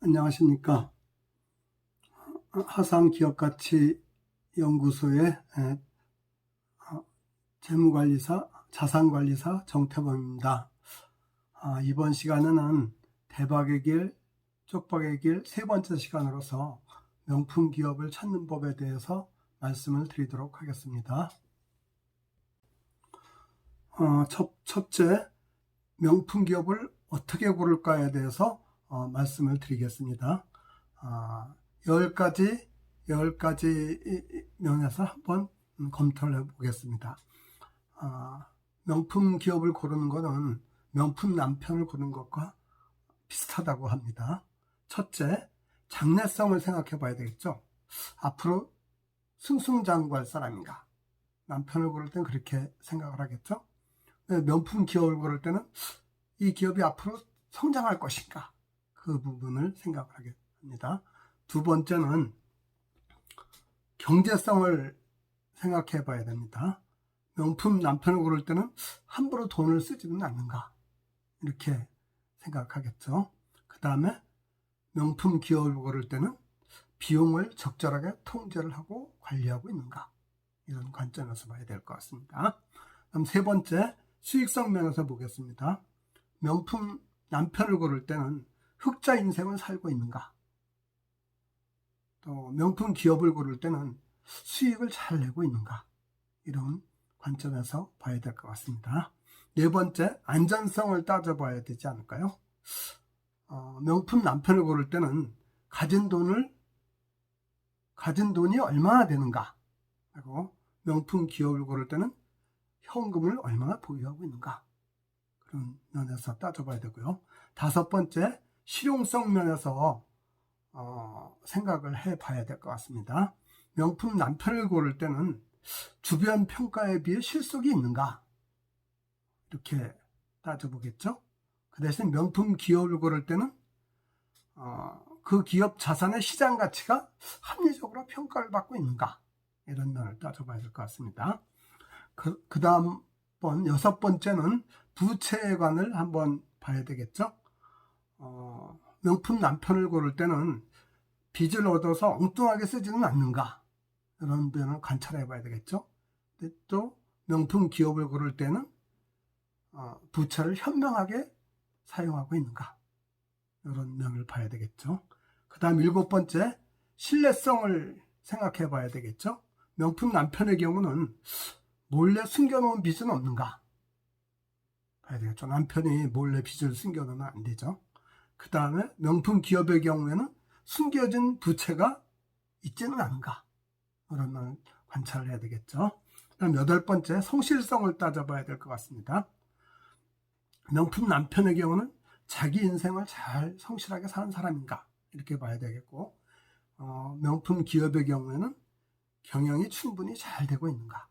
안녕하십니까. 하상기업가치연구소의 재무관리사, 자산관리사 정태범입니다. 이번 시간에는 대박의 길, 쪽박의 길 세 번째 시간으로서 명품 기업을 찾는 법에 대해서 말씀을 드리도록 하겠습니다. 첫째, 명품 기업을 어떻게 고를까에 대해서 말씀을 드리겠습니다. 10가지 면에서 한번 검토를 해보겠습니다. 명품 기업을 고르는 것은 명품 남편을 고르는 것과 비슷하다고 합니다. 첫째, 장래성을 생각해 봐야 되겠죠. 앞으로 승승장구할 사람인가. 남편을 고를 땐 그렇게 생각을 하겠죠. 명품 기업을 고를 때는 이 기업이 앞으로 성장할 것인가, 그 부분을 생각을 하게 합니다. 두 번째는 경제성을 생각해 봐야 됩니다. 명품 남편을 고를 때는 함부로 돈을 쓰지는 않는가, 이렇게 생각하겠죠. 그 다음에 명품 기업을 고를 때는 비용을 적절하게 통제를 하고 관리하고 있는가, 이런 관점에서 봐야 될 것 같습니다. 그럼 세 번째, 수익성 면에서 보겠습니다. 명품 남편을 고를 때는 흑자 인생을 살고 있는가, 또 명품 기업을 고를 때는 수익을 잘 내고 있는가, 이런 관점에서 봐야 될 것 같습니다. 네 번째, 안전성을 따져봐야 되지 않을까요? 명품 남편을 고를 때는 가진 돈이 얼마나 되는가, 그리고 명품 기업을 고를 때는 현금을 얼마나 보유하고 있는가, 그런 면에서 따져봐야 되고요. 다섯 번째, 실용성 면에서 생각을 해봐야 될 것 같습니다. 명품 남편을 고를 때는 주변 평가에 비해 실속이 있는가, 이렇게 따져보겠죠. 그 대신 명품 기업을 고를 때는 그 기업 자산의 시장 가치가 합리적으로 평가를 받고 있는가, 이런 면을 따져봐야 될 것 같습니다. 그 다음 여섯 번째는 부채관을 한번 봐야 되겠죠. 명품 남편을 고를 때는 빚을 얻어서 엉뚱하게 쓰지는 않는가, 이런 면을 관찰해 봐야 되겠죠. 또 명품 기업을 고를 때는 부채를 현명하게 사용하고 있는가, 이런 면을 봐야 되겠죠. 그 다음 일곱 번째, 신뢰성을 생각해 봐야 되겠죠. 명품 남편의 경우는 몰래 숨겨놓은 빚은 없는가 봐야 되겠죠. 남편이 몰래 빚을 숨겨놓으면 안 되죠. 그 다음에 명품 기업의 경우에는 숨겨진 부채가 있지는 않은가, 그런 걸 관찰을 해야 되겠죠. 그다음 여덟 번째, 성실성을 따져봐야 될 것 같습니다. 명품 남편의 경우는 자기 인생을 잘 성실하게 사는 사람인가, 이렇게 봐야 되겠고, 명품 기업의 경우에는 경영이 충분히 잘 되고 있는가,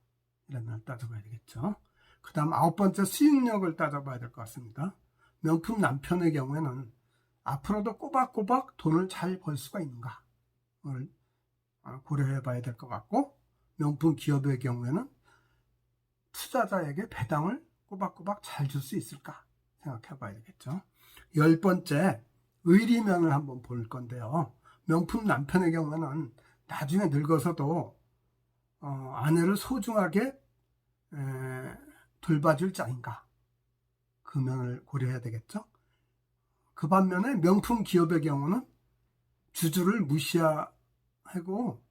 이런 걸 따져봐야 되겠죠. 그 다음 아홉 번째, 수익력을 따져봐야 될 것 같습니다. 명품 남편의 경우에는 앞으로도 꼬박꼬박 돈을 잘 벌 수가 있는가, 를 고려해 봐야 될 것 같고, 명품 기업의 경우에는 투자자에게 배당을 꼬박꼬박 잘 줄 수 있을까 생각해 봐야 되겠죠. 열 번째, 의리면을 한번 볼 건데요. 명품 남편의 경우에는 나중에 늙어서도 아내를 소중하게 돌봐줄 자인가, 그 면을 고려해야 되겠죠. 그 반면에 명품 기업의 경우는 주주를 무시하고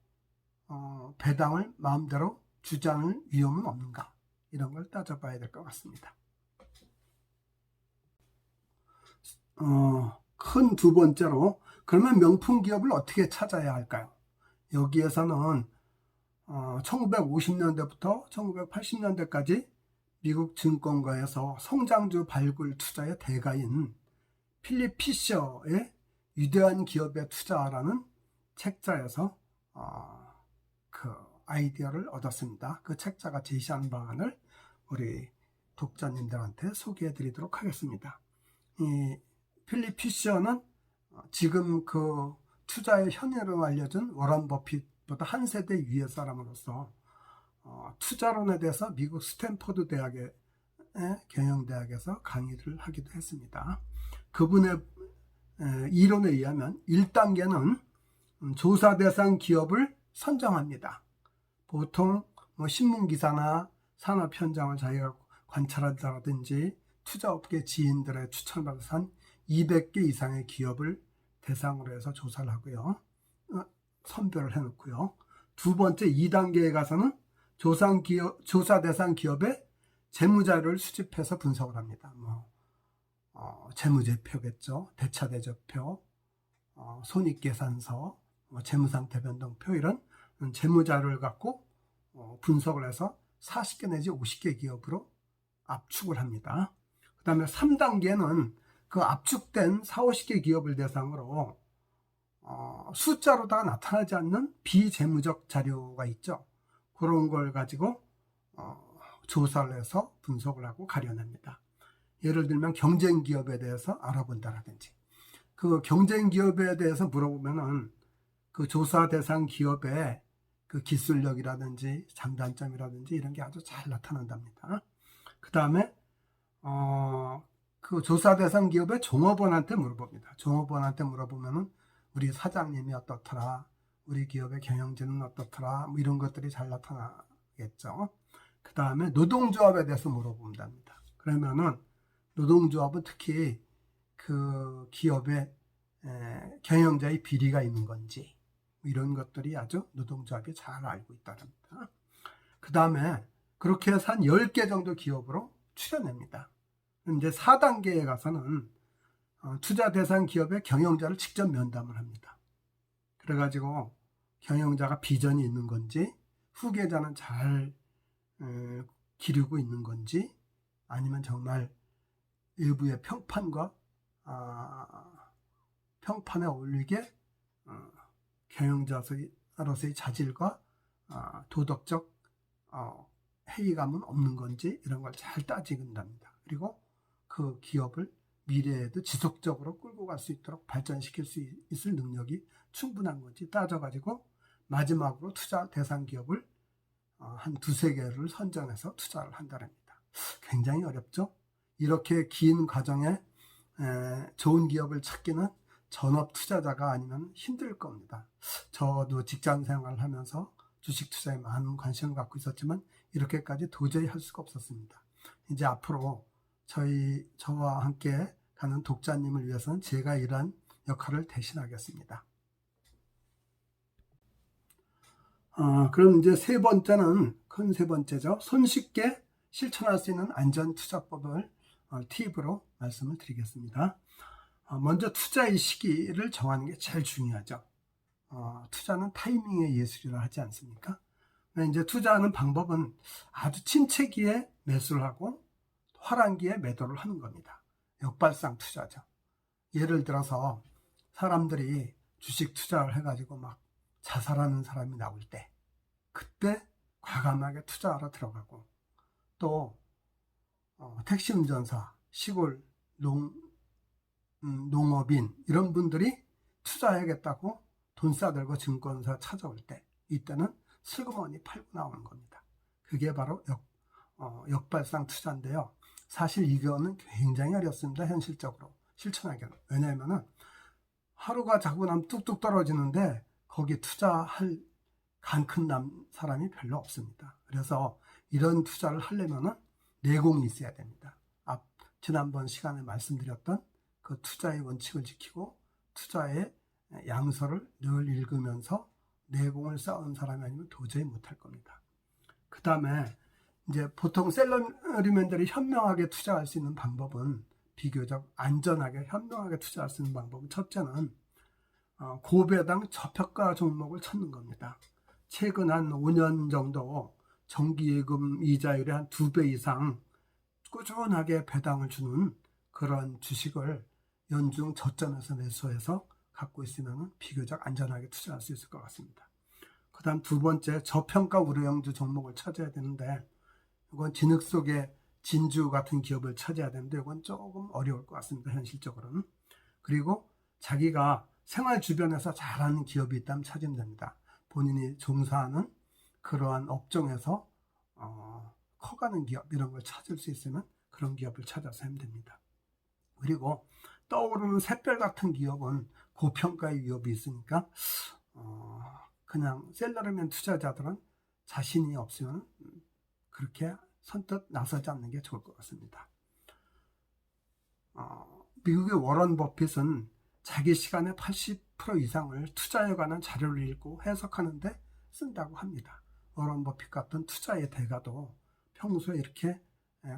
배당을 마음대로 주지 않을 위험은 없는가, 이런 걸 따져봐야 될 것 같습니다. 큰 두 번째로, 그러면 명품 기업을 어떻게 찾아야 할까요? 여기에서는 1950년대부터 1980년대까지 미국 증권가에서 성장주 발굴 투자의 대가인 필립 피셔의 위대한 기업에 투자라는 책자에서 그 아이디어를 얻었습니다. 그 책자가 제시한 방안을 우리 독자님들한테 소개해 드리도록 하겠습니다. 이 필립 피셔는 지금 그 투자의 현예로 알려진 워런 버핏보다 한 세대 위의 사람으로서 투자론에 대해서 미국 스탠포드 대학의 경영대학에서 강의를 하기도 했습니다. 그분의 이론에 의하면 1단계는 조사 대상 기업을 선정합니다. 보통 뭐 신문기사나 산업 현장을 자기가 관찰한다든지 투자업계 지인들의 추천을 받아서 한 200개 이상의 기업을 대상으로 해서 조사를 하고요. 선별을 해놓고요. 두 번째 2단계에 가서는 조사 대상 기업의 재무자료를 수집해서 분석을 합니다. 재무제표겠죠. 대차대조표, 손익계산서, 재무상태 변동표 이런 재무자료를 갖고 분석을 해서 40개 내지 50개 기업으로 압축을 합니다. 그 다음에 3단계는 그 압축된 40, 50개 기업을 대상으로 숫자로 다 나타나지 않는 비재무적 자료가 있죠. 그런 걸 가지고 조사를 해서 분석을 하고 가려냅니다. 예를 들면 경쟁기업에 대해서 알아본다라든지, 그 경쟁기업에 대해서 물어보면은 그 조사 대상 기업의 그 기술력이라든지 장단점이라든지 이런 게 아주 잘 나타난답니다. 그 다음에 그 조사 대상 기업의 종업원한테 물어봅니다. 종업원한테 물어보면은 우리 사장님이 어떻더라, 우리 기업의 경영진은 어떻더라, 뭐 이런 것들이 잘 나타나겠죠. 그 다음에 노동조합에 대해서 물어본답니다. 그러면은 노동조합은 특히 그 기업의 경영자의 비리가 있는 건지 이런 것들이 아주 노동조합이 잘 알고 있답니다. 그 다음에 그렇게 해서 한 10개 정도 기업으로 추려냅니다. 이제 4단계에 가서는 투자 대상 기업의 경영자를 직접 면담을 합니다. 그래가지고 경영자가 비전이 있는 건지, 후계자는 잘 기르고 있는 건지, 아니면 정말 일부의 평판에 어울리게 경영자로서의 자질과 도덕적 회의감은 없는 건지 이런 걸 잘 따지는답니다. 그리고 그 기업을 미래에도 지속적으로 끌고 갈 수 있도록 발전시킬 수 있을 능력이 충분한 건지 따져가지고 마지막으로 투자 대상 기업을 한 2-3개를 선정해서 투자를 한다랍니다. 굉장히 어렵죠? 이렇게 긴 과정에 좋은 기업을 찾기는 전업 투자자가 아니면 힘들 겁니다. 저도 직장 생활을 하면서 주식 투자에 많은 관심을 갖고 있었지만 이렇게까지 도저히 할 수가 없었습니다. 이제 앞으로 저와 함께 가는 독자님을 위해서는 제가 이러한 역할을 대신하겠습니다. 그럼 이제 세 번째는 큰 세 번째죠. 손쉽게 실천할 수 있는 안전투자법을 팁으로 말씀을 드리겠습니다. 먼저 투자의 시기를 정하는 게 제일 중요하죠. 투자는 타이밍의 예술이라 하지 않습니까? 이제 투자하는 방법은 아주 침체기에 매수를 하고 화랑기에 매도를 하는 겁니다. 역발상 투자죠. 예를 들어서 사람들이 주식 투자를 해가지고 막 자살하는 사람이 나올 때, 그때 과감하게 투자하러 들어가고, 또 택시 운전사, 시골 농업인 이런 분들이 투자해야겠다고 돈 싸들고 증권사 찾아올 때, 이때는 슬그머니 팔고 나오는 겁니다. 그게 바로 역발상 투자인데요. 사실 이거는 굉장히 어렵습니다. 현실적으로 실천하기는. 왜냐하면 하루가 자고 나면 뚝뚝 떨어지는데 거기 투자할 간 큰 사람이 별로 없습니다. 그래서 이런 투자를 하려면 내공이 있어야 됩니다. 지난번 시간에 말씀드렸던 그 투자의 원칙을 지키고 투자의 양서를 늘 읽으면서 내공을 쌓은 사람이 아니면 도저히 못할 겁니다. 그 다음에 이제 보통 셀러리맨들이 현명하게 투자할 수 있는 방법은, 비교적 안전하게 현명하게 투자할 수 있는 방법은, 첫째는 고배당 저평가 종목을 찾는 겁니다. 최근 한 5년 정도 정기예금 이자율의 한 2배 이상 꾸준하게 배당을 주는 그런 주식을 연중 저점에서 매수해서 갖고 있으면 비교적 안전하게 투자할 수 있을 것 같습니다. 그 다음 두 번째, 저평가 우려형주 종목을 찾아야 되는데, 이건 진흙 속의 진주 같은 기업을 찾아야 되는데 이건 조금 어려울 것 같습니다. 현실적으로는. 그리고 자기가 생활 주변에서 잘하는 기업이 있다면 찾으면 됩니다. 본인이 종사하는 그러한 업종에서 커가는 기업 이런 걸 찾을 수 있으면 그런 기업을 찾아서 하면 됩니다. 그리고 떠오르는 샛별 같은 기업은 고평가의 위협이 있으니까 그냥 셀러리맨 투자자들은 자신이 없으면 그렇게 선뜻 나서지 않는 게 좋을 것 같습니다. 미국의 워런 버핏은 자기 시간의 80% 이상을 투자에 관한 자료를 읽고 해석하는데 쓴다고 합니다. 워런 버핏 같은 투자의 대가도 평소에 이렇게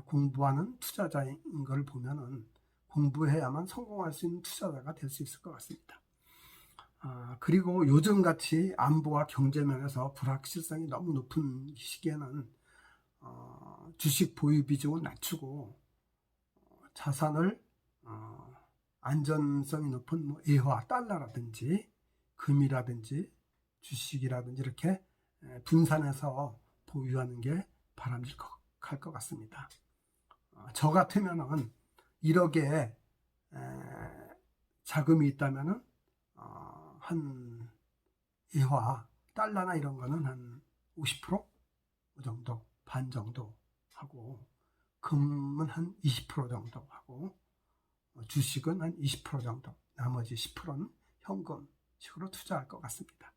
공부하는 투자자인 걸 보면은 공부해야만 성공할 수 있는 투자자가 될 수 있을 것 같습니다. 그리고 요즘같이 안보와 경제면에서 불확실성이 너무 높은 시기에는 주식 보유 비중을 낮추고 자산을 안전성이 높은 뭐 외화, 달러라든지 금이라든지 주식이라든지 이렇게 분산해서 보유하는 게 바람직할 것 같습니다. 저 같으면은 1억에 자금이 있다면은 한 외화, 달러나 이런 거는 한 50% 정도, 반 정도 하고, 금은 한 20% 정도 하고, 주식은 한 20% 정도, 나머지 10%는 현금식으로 투자할 것 같습니다.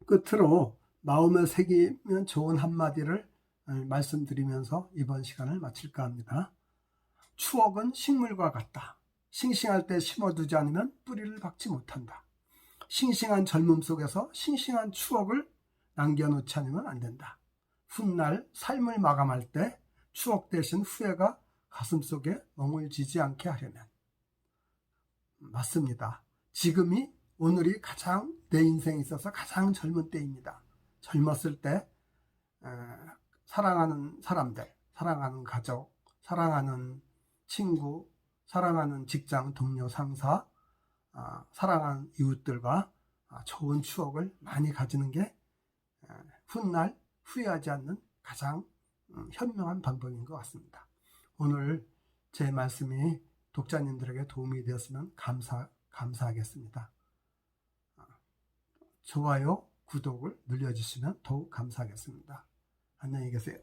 끝으로 마음에 새기면 좋은 한마디를 말씀드리면서 이번 시간을 마칠까 합니다. 추억은 식물과 같다. 싱싱할 때 심어두지 않으면 뿌리를 박지 못한다. 싱싱한 젊음 속에서 싱싱한 추억을 남겨놓지 않으면 안 된다. 훗날 삶을 마감할 때 추억 대신 후회가 가슴속에 멍을지지 않게 하려면. 맞습니다. 지금이 오늘이 가장 내 인생에 있어서 가장 젊은 때입니다. 젊었을 때 사랑하는 사람들, 사랑하는 가족, 사랑하는 친구, 사랑하는 직장 동료 상사, 사랑하는 이웃들과 좋은 추억을 많이 가지는 게 훗날 후회하지 않는 가장 현명한 방법인 것 같습니다. 오늘 제 말씀이 독자님들에게 도움이 되었으면 감사하겠습니다. 좋아요, 구독을 눌러주시면 더욱 감사하겠습니다. 안녕히 계세요.